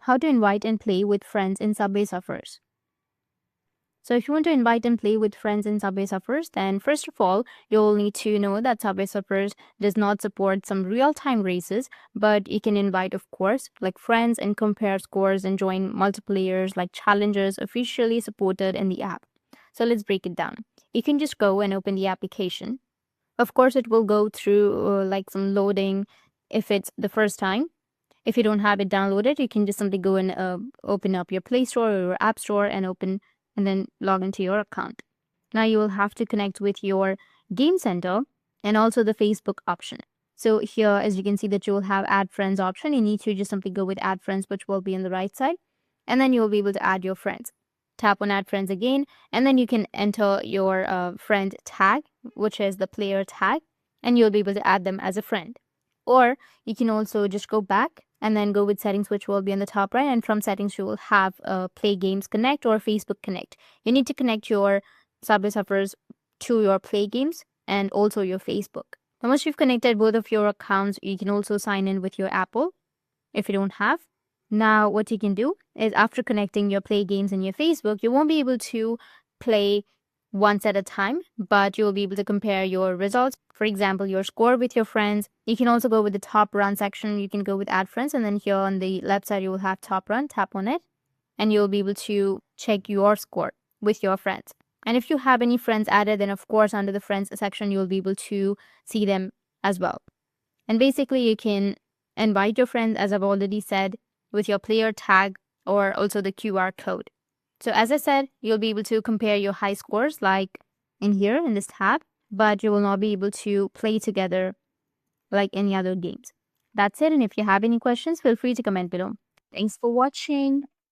how to invite and play with friends in Subway Surfers. So if you want to invite and play with friends in Subway Surfers, then first of all, you'll need to know that Subway Surfers does not support some real-time races, but you can invite, of course, like friends and compare scores and join multiplayers like challenges officially supported in the app. So let's break it down. You can just go and open the application. Of course, it will go through like some loading if it's the first time. If you don't have it downloaded, you can just simply go and open up your Play Store or your App Store and then log into your account. Now you will have to connect with your Game Center and also the Facebook option. So here, as you can see that you will have Add Friends option. You need to just simply go with Add Friends, which will be on the right side. And then you will be able to add your friends. Tap on Add Friends again, and then you can enter your friend tag, which is the player tag, and you'll be able to add them as a friend. Or you can also just go back and then go with settings, which will be on the top right. And from settings, you will have Play Games Connect or Facebook Connect. You need to connect your Subway Surfers to your Play Games and also your Facebook. Now, once you've connected both of your accounts, you can also sign in with your Apple if you don't have. Now, what you can do is after connecting your Play Games and your Facebook, you won't be able to play once at a time, but you'll be able to compare your results. For example, your score with your friends. You can also go with the top run section. You can go with Add Friends, and then here on the left side, you will have top run. Tap on it, and you'll be able to check your score with your friends. And if you have any friends added, then of course, under the friends section, you'll be able to see them as well. And basically, you can invite your friends, as I've already said, with your player tag or also the QR code. So as I said, you'll be able to compare your high scores like in here in this tab, but you will not be able to play together like any other games. That's it. And if you have any questions, feel free to comment below. Thanks for watching.